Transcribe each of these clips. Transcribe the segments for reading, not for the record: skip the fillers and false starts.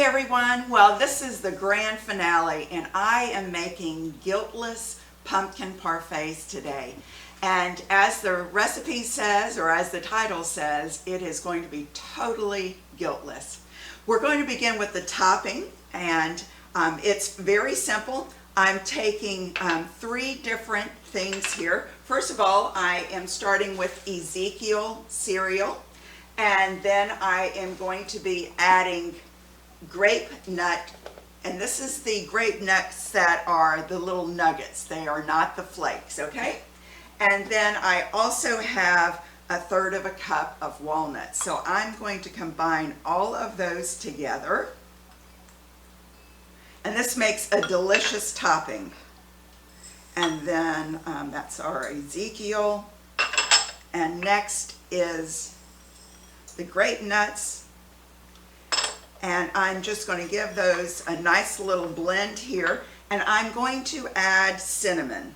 Hey everyone, well this is the grand finale and I am making guiltless pumpkin parfaits today. And as the recipe says, or as the title says, it is going to be totally guiltless. We're going to begin with the topping and it's very simple. I'm taking three different things here. First of all, I am starting with Ezekiel Cereal, and then I am going to be adding grape nut, and this is the grape nuts that are the little nuggets. They are not the flakes, okay? And then I also have a third of a cup of walnuts. So I'm going to combine all of those together. And this makes a delicious topping. And then that's our Ezekiel. And next is the grape nuts. And I'm just going to give those a nice little blend here. And I'm going to add cinnamon.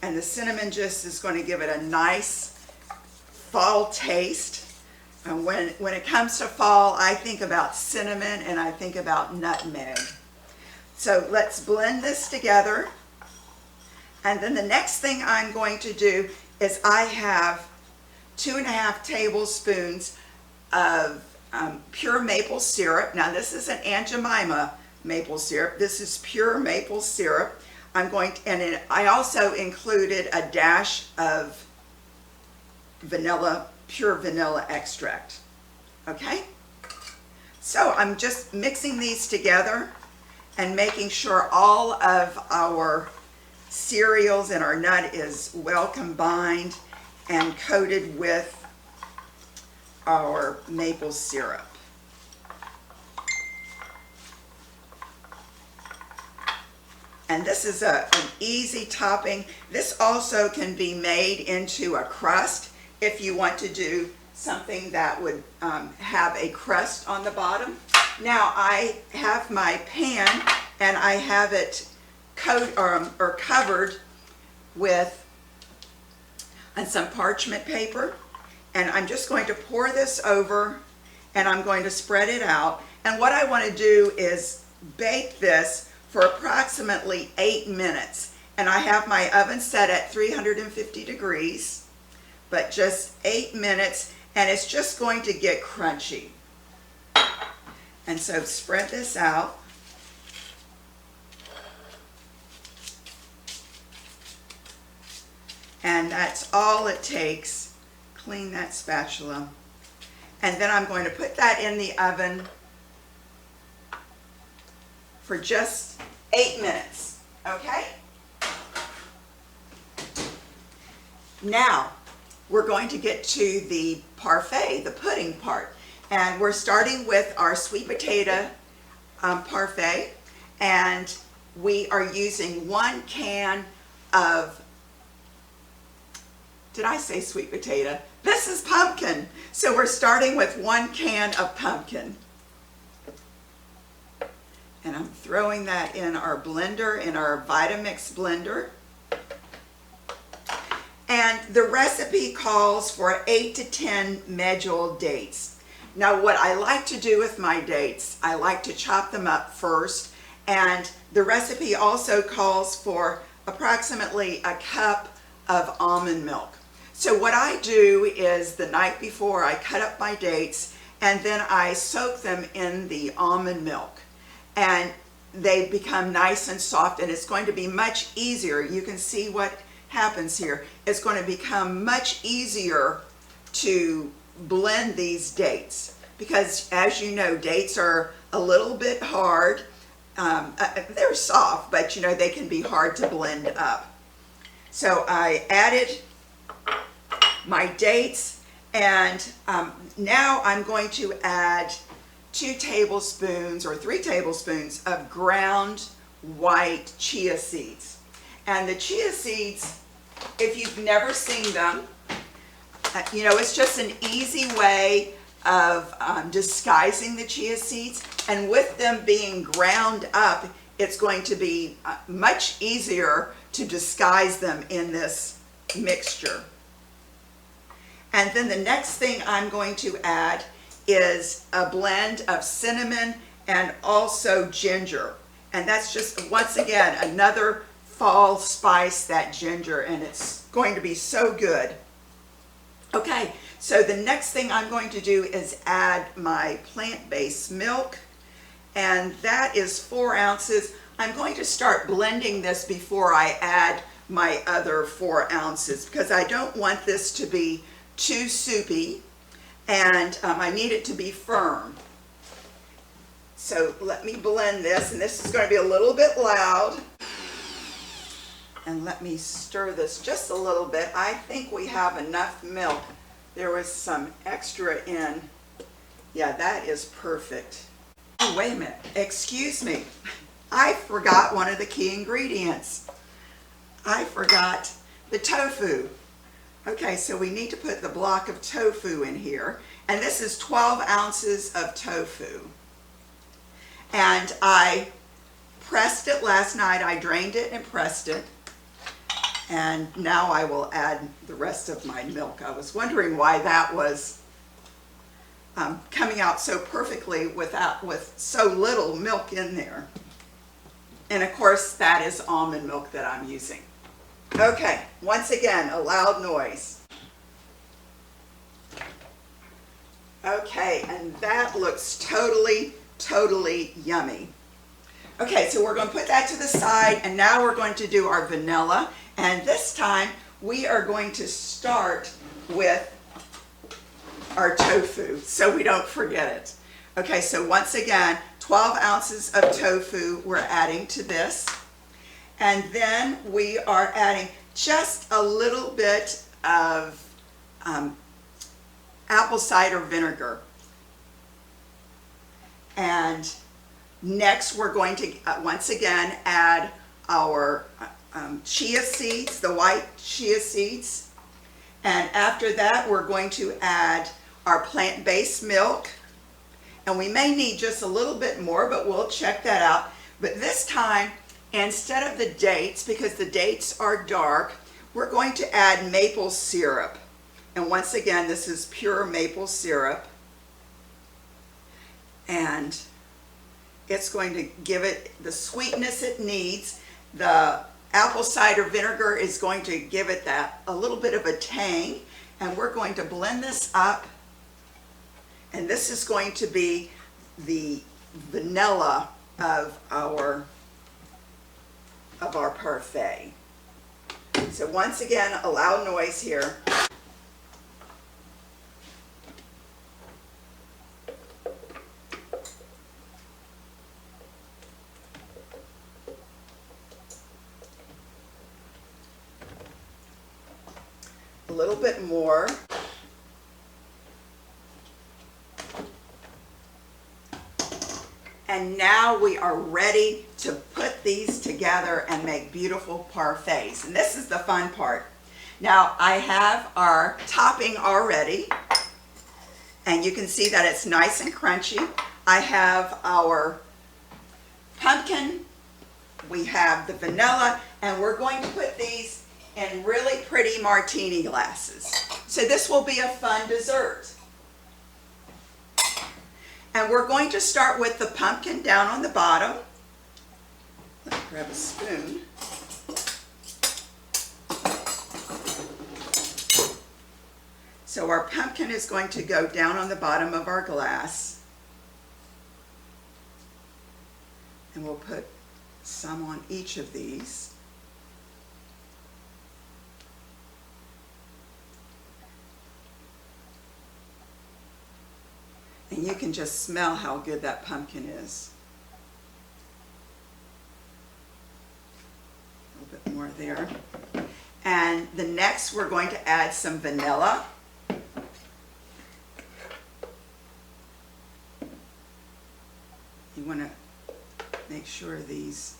And the cinnamon just is going to give it a nice fall taste. And when it comes to fall, I think about cinnamon and I think about nutmeg. So let's blend this together. And then the next thing I'm going to do is I have 2.5 tablespoons of pure maple syrup. Now this isn't Aunt Jemima maple syrup. This is pure maple syrup. I'm going to, and I also included a dash of vanilla, pure vanilla extract. Okay? So I'm just mixing these together and making sure all of our cereals and our nut is well combined and coated with our maple syrup. And this is an easy topping. This also can be made into a crust if you want to do something that would have a crust on the bottom. Now I have my pan and I have it covered with some parchment paper. And I'm just going to pour this over and I'm going to spread it out. And what I want to do is bake this for approximately 8 minutes. And I have my oven set at 350 degrees, but just 8 minutes, and it's just going to get crunchy. And so spread this out. And that's all it takes. Clean that spatula. And then I'm going to put that in the oven for just 8 minutes, okay? Now, we're going to get to the parfait, the pudding part. And we're starting with our sweet potato parfait. And we are using 1 can of, did I say sweet potato? This is pumpkin. So we're starting with 1 can of pumpkin. And I'm throwing that in our blender, in our Vitamix blender. And the recipe calls for 8 to 10 Medjool dates. Now what I like to do with my dates, I like to chop them up first. And the recipe also calls for approximately a cup of almond milk. So what I do is the night before I cut up my dates and then I soak them in the almond milk. And they become nice and soft, and it's going to be much easier. You can see what happens here. It's going to become much easier to blend these dates because, as you know, dates are a little bit hard. They're soft, but you know, they can be hard to blend up. So I added my dates, and now I'm going to add 2 tablespoons or 3 tablespoons of ground white chia seeds. And the chia seeds, if you've never seen them, you know, it's just an easy way of disguising the chia seeds. And with them being ground up, it's going to be much easier to disguise them in this mixture. And then the next thing I'm going to add is a blend of cinnamon and also ginger. And that's just, once again, another fall spice, that ginger, and it's going to be so good. Okay, so the next thing I'm going to do is add my plant-based milk, and that is 4 ounces. I'm going to start blending this before I add my other 4 ounces because I don't want this to be too soupy, and I need it to be firm. So let me blend this, and this is going to be a little bit loud. And let me stir this just a little bit. I think we have enough milk. There was some extra in. Yeah, that is perfect. Oh, wait a minute. Excuse me. I forgot one of the key ingredients. I forgot the tofu. Okay, so we need to put the block of tofu in here. And this is 12 ounces of tofu. And I pressed it last night. I drained it and pressed it. And now I will add the rest of my milk. I was wondering why that was coming out so perfectly with so little milk in there. And of course, that is almond milk that I'm using. Okay, once again, a loud noise. Okay, and that looks totally yummy. Okay, so we're going to put that to the side, and now we're going to do our vanilla. And this time, we are going to start with our tofu, so we don't forget it. Okay, so once again, 12 ounces of tofu we're adding to this. And then we are adding just a little bit of apple cider vinegar. And next we're going to once again add our chia seeds, the white chia seeds. And after that we're going to add our plant-based milk. And we may need just a little bit more, but we'll check that out. But this time, instead of the dates, because the dates are dark, we're going to add maple syrup. And once again, this is pure maple syrup. And it's going to give it the sweetness it needs. The apple cider vinegar is going to give it that a little bit of a tang. And we're going to blend this up. And this is going to be the vanilla of our parfait. So once again, a loud noise here. A little bit more. And now we are ready to put these together and make beautiful parfaits. And this is the fun part. Now I have our topping already, and you can see that it's nice and crunchy. I have our pumpkin, we have the vanilla, and we're going to put these in really pretty martini glasses. So this will be a fun dessert. And we're going to start with the pumpkin down on the bottom. Let's grab a spoon. So our pumpkin is going to go down on the bottom of our glass. And we'll put some on each of these. And you can just smell how good that pumpkin is. A little bit more there. And the next we're going to add some vanilla. You want to make sure these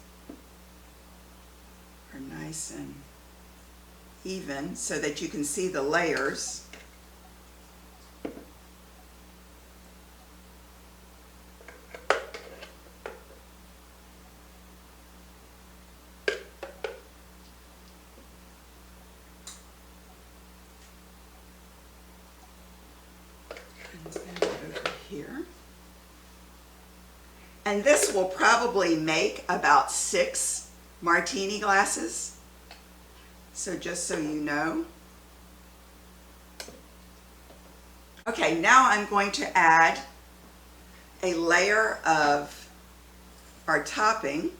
are nice and even so that you can see the layers. And this will probably make about 6 martini glasses. So just so you know. Okay, now I'm going to add a layer of our topping.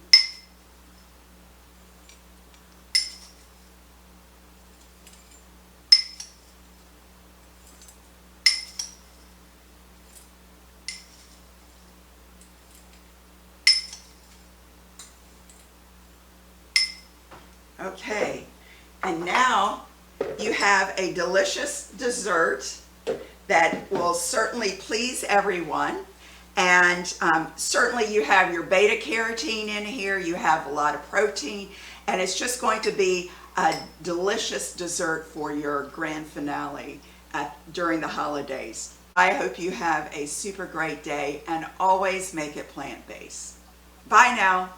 Okay, and now you have a delicious dessert that will certainly please everyone. And certainly you have your beta carotene in here, you have a lot of protein, and it's just going to be a delicious dessert for your grand finale during the holidays. I hope you have a super great day, and always make it plant-based. Bye now.